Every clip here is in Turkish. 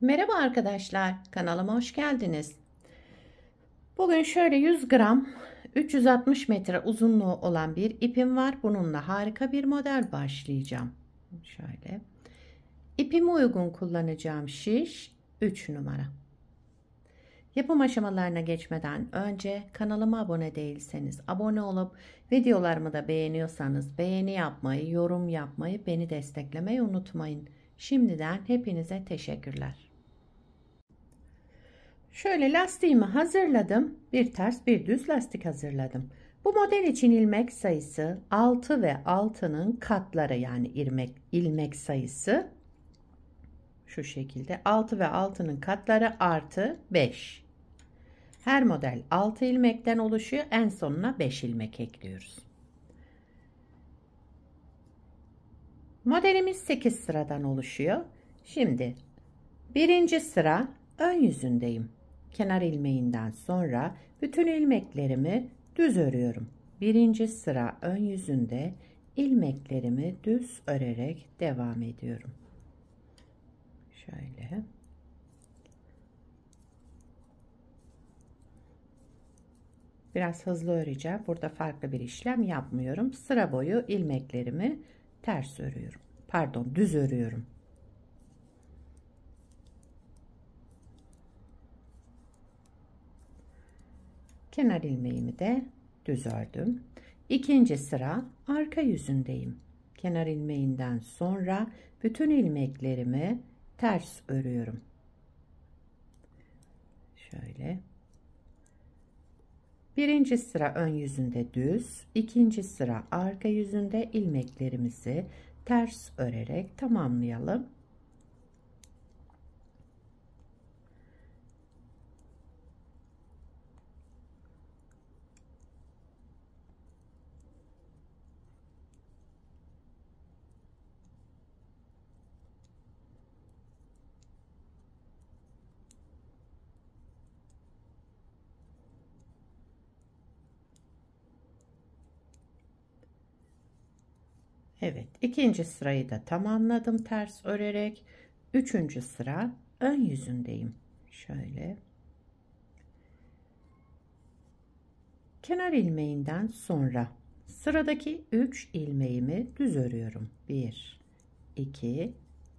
Merhaba arkadaşlar, kanalıma hoş geldiniz. Bugün şöyle 100 gram 360 metre uzunluğu olan bir ipim var. Bununla harika bir model başlayacağım. Şöyle ipime uygun kullanacağım şiş 3 numara. Yapım aşamalarına geçmeden önce kanalıma abone değilseniz abone olup videolarımı da beğeniyorsanız beğeni yapmayı, yorum yapmayı, beni desteklemeyi unutmayın. Şimdiden hepinize teşekkürler. Şöyle lastiğimi hazırladım. Bir ters bir düz lastik hazırladım. Bu model için ilmek sayısı 6 ve 6'nın katları, yani ilmek sayısı şu şekilde 6 ve 6'nın katları artı 5. Her model 6 ilmekten oluşuyor. En sonuna 5 ilmek ekliyoruz. Modelimiz 8 sıradan oluşuyor. Şimdi birinci sıra ön yüzündeyim. Kenar ilmeğinden sonra bütün ilmeklerimi düz örüyorum. Birinci sıra ön yüzünde ilmeklerimi düz örerek devam ediyorum. Şöyle. Biraz hızlı öreceğim. Burada farklı bir işlem yapmıyorum. Sıra boyu ilmeklerimi ters örüyorum. Pardon, düz örüyorum. Kenar ilmeğimi de düz ördüm. İkinci sıra arka yüzündeyim. Kenar ilmeğinden sonra bütün ilmeklerimi ters örüyorum. Şöyle. Birinci sıra ön yüzünde düz, ikinci sıra arka yüzünde ilmeklerimizi ters örerek tamamlayalım. Evet, ikinci sırayı da tamamladım ters örerek. Üçüncü sıra ön yüzündeyim. Şöyle. Kenar ilmeğinden sonra sıradaki 3 ilmeğimi düz örüyorum. 1, 2,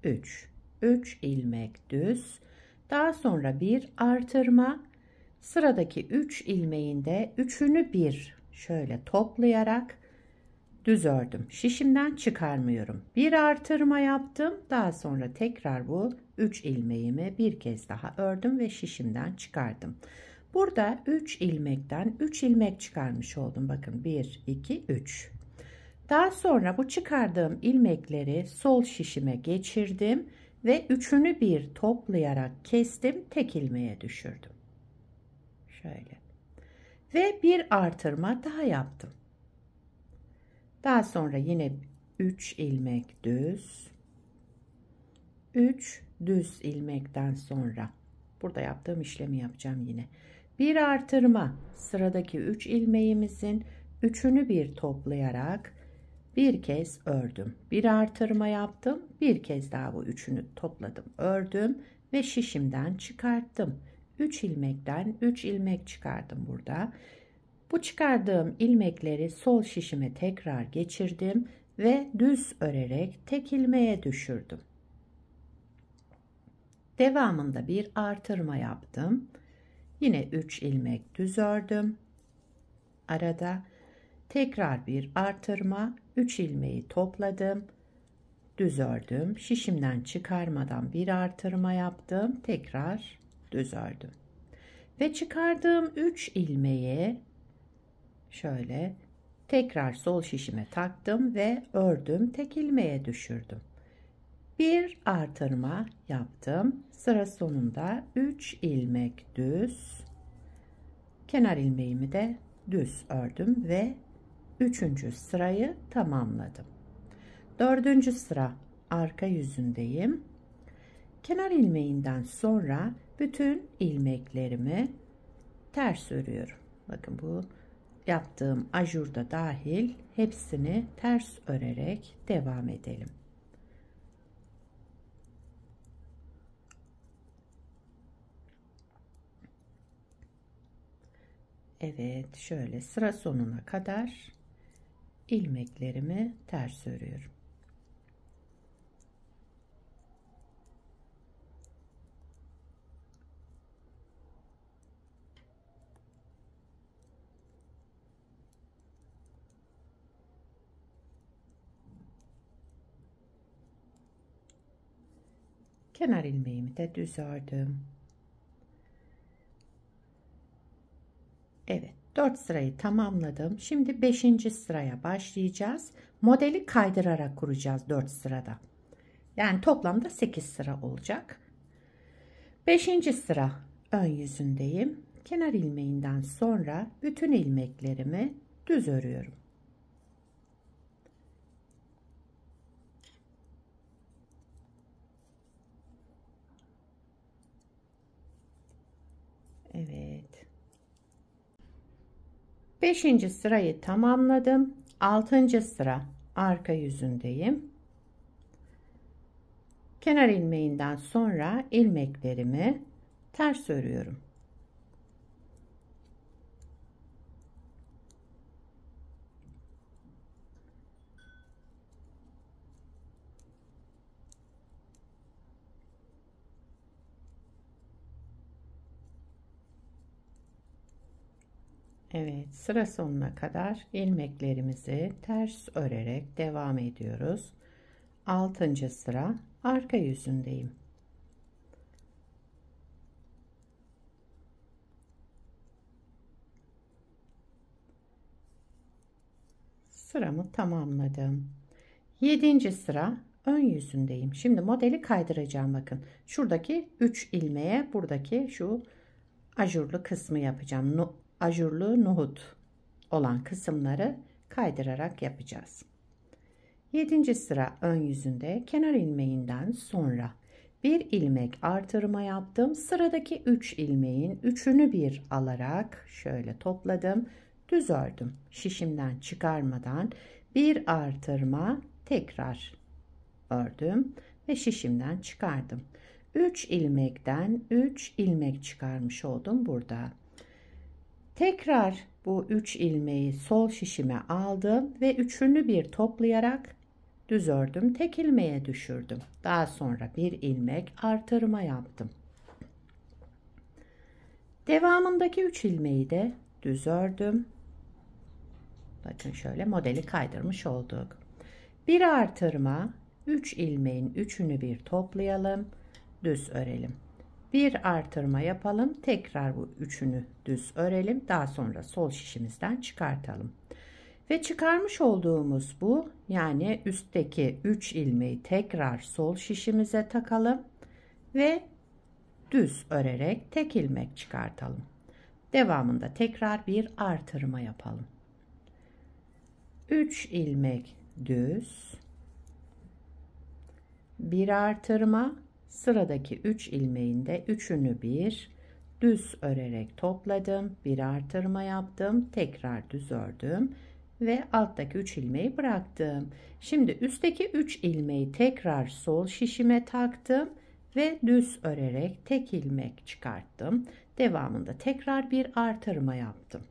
3. 3 ilmek düz. Daha sonra bir artırma. Sıradaki 3 ilmeğinde üçünü bir şöyle toplayarak düz ördüm. Şişimden çıkarmıyorum. Bir artırma yaptım. Daha sonra tekrar bu 3 ilmeğimi bir kez daha ördüm ve şişimden çıkardım. Burada 3 ilmekten 3 ilmek çıkarmış oldum. Bakın 1, 2, 3. Daha sonra bu çıkardığım ilmekleri sol şişime geçirdim ve üçünü bir toplayarak kestim. Tek ilmeğe düşürdüm. Şöyle. Ve bir artırma daha yaptım. Daha sonra yine 3 ilmek düz, 3 düz ilmekten sonra burada yaptığım işlemi yapacağım yine. Bir artırma, sıradaki 3 ilmeğimizin üçünü bir toplayarak bir kez ördüm. Bir artırma yaptım, bir kez daha bu üçünü topladım, ördüm ve şişimden çıkarttım. 3 ilmekten 3 ilmek çıkardım burada. Bu çıkardığım ilmekleri sol şişime tekrar geçirdim ve düz örerek tek ilmeğe düşürdüm. Devamında bir artırma yaptım. Yine 3 ilmek düz ördüm. Arada tekrar bir artırma, 3 ilmeği topladım. Düz ördüm. Şişimden çıkarmadan bir artırma yaptım. Tekrar düz ördüm. Ve çıkardığım 3 ilmeği şöyle tekrar sol şişime taktım ve ördüm, tek ilmeğe düşürdüm. Bir artırma yaptım. Sıra sonunda 3 ilmek düz, kenar ilmeğimi de düz ördüm ve 3. sırayı tamamladım. 4. sıra arka yüzündeyim. Kenar ilmeğinden sonra bütün ilmeklerimi ters örüyorum. Bakın bu yaptığım ajurda dahil hepsini ters örerek devam edelim. Evet, şöyle sıra sonuna kadar ilmeklerimi ters örüyorum. Kenar ilmeğimi de düz ördüm. Evet, 4 sırayı tamamladım. Şimdi 5. sıraya başlayacağız. Modeli kaydırarak kuracağız 4 sırada. Yani toplamda 8 sıra olacak. 5. sıra ön yüzündeyim. Kenar ilmeğinden sonra bütün ilmeklerimi düz örüyorum. Evet. 5. sırayı tamamladım. 6. sıra arka yüzündeyim. Kenar ilmeğinden sonra ilmeklerimi ters örüyorum. Evet, sıra sonuna kadar ilmeklerimizi ters örerek devam ediyoruz. 6. sıra arka yüzündeyim. Sıramı tamamladım. 7. sıra ön yüzündeyim. Şimdi modeli kaydıracağım, bakın. Şuradaki 3 ilmeğe buradaki şu ajurlu kısmı yapacağım. Ajurlu nohut olan kısımları kaydırarak yapacağız. 7. sıra ön yüzünde kenar ilmeğinden sonra bir ilmek artırma yaptım. Sıradaki 3 ilmeğin üçünü bir alarak şöyle topladım. Düz ördüm. Şişimden çıkarmadan bir artırma tekrar ördüm ve şişimden çıkardım. 3 ilmekten 3 ilmek çıkarmış oldum burada. Tekrar bu 3 ilmeği sol şişime aldım ve üçünü bir toplayarak düz ördüm. Tek ilmeğe düşürdüm. Daha sonra bir ilmek artırma yaptım. Devamındaki 3 ilmeği de düz ördüm. Bakın şöyle modeli kaydırmış olduk. Bir artırma, 3 ilmeğin üçünü bir toplayalım, düz örelim. Bir artırma yapalım, tekrar bu üçünü düz örelim, daha sonra sol şişimizden çıkartalım. Ve çıkarmış olduğumuz bu, yani üstteki 3 ilmeği tekrar sol şişimize takalım ve düz örerek tek ilmek çıkartalım. Devamında tekrar bir artırma yapalım. 3 ilmek düz, bir artırma, sıradaki 3 ilmeğin de üçünü bir düz örerek topladım, bir artırma yaptım, tekrar düz ördüm ve alttaki 3 ilmeği bıraktım. Şimdi üstteki 3 ilmeği tekrar sol şişime taktım ve düz örerek tek ilmek çıkarttım. Devamında tekrar bir artırma yaptım.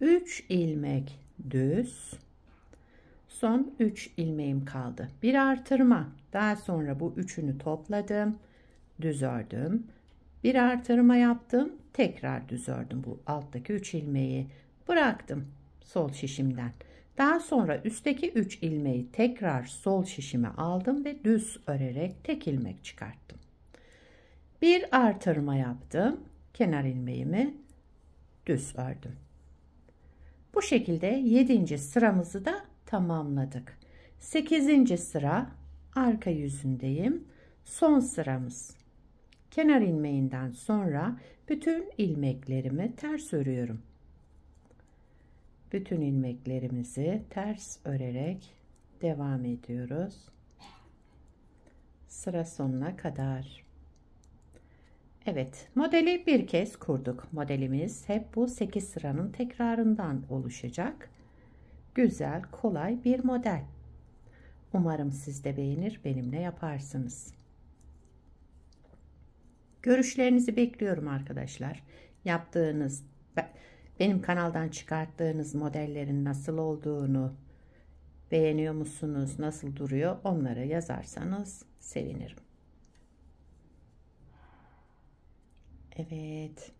3 ilmek düz, son 3 ilmeğim kaldı. Bir artırma, daha sonra bu üçünü topladım, düz ördüm, bir artırma yaptım, tekrar düz ördüm. Bu alttaki 3 ilmeği bıraktım sol şişimden. Daha sonra üstteki 3 ilmeği tekrar sol şişime aldım ve düz örerek tek ilmek çıkarttım. Bir artırma yaptım, kenar ilmeğimi düz ördüm. Bu şekilde 7. sıramızı da tamamladık. 8. sıra arka yüzündeyim. Son sıramız. Kenar ilmeğinden sonra bütün ilmeklerimi ters örüyorum. Bütün ilmeklerimizi ters örerek devam ediyoruz. Sıra sonuna kadar. Evet, modeli bir kez kurduk. Modelimiz hep bu 8 sıranın tekrarından oluşacak. Güzel, kolay bir model. Umarım siz de beğenir, benimle yaparsınız. Görüşlerinizi bekliyorum arkadaşlar. yaptığınız, benim kanaldan çıkarttığınız modellerin nasıl olduğunu, beğeniyor musunuz, nasıl duruyor, onları yazarsanız sevinirim. Evet.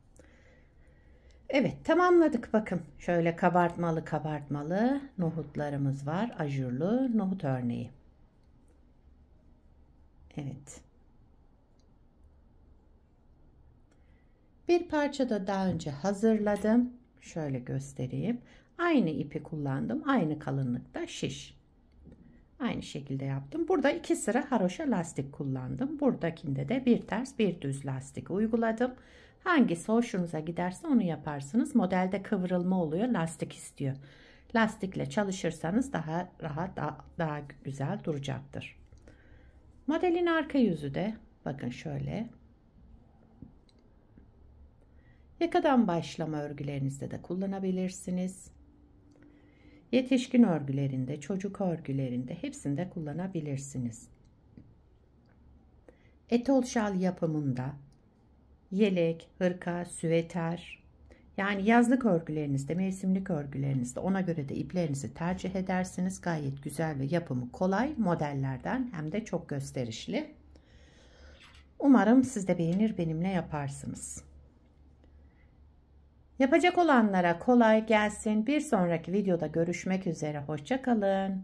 Evet, tamamladık. Bakın şöyle kabartmalı nohutlarımız var. Ajurlu nohut örneği. Evet. Bir parça da daha önce hazırladım. Şöyle göstereyim. Aynı ipi kullandım. Aynı kalınlıkta şiş. Aynı şekilde yaptım. Burada 2 sıra haroşa lastik kullandım. Buradakinde de bir ters bir düz lastik uyguladım. Hangisi hoşunuza giderse onu yaparsınız. Modelde kıvrılma oluyor. Lastik istiyor. Lastikle çalışırsanız daha rahat, daha güzel duracaktır. Modelin arka yüzü de bakın şöyle. Yakadan başlama örgülerinizde de kullanabilirsiniz. Yetişkin örgülerinde, çocuk örgülerinde hepsinde kullanabilirsiniz. Etol şal yapımında yelek, hırka, süveter, yani yazlık örgülerinizde, mevsimlik örgülerinizde ona göre de iplerinizi tercih edersiniz. Gayet güzel ve yapımı kolay modellerden, hem de çok gösterişli. Umarım siz de beğenir, benimle yaparsınız. Yapacak olanlara kolay gelsin. Bir sonraki videoda görüşmek üzere. Hoşça kalın.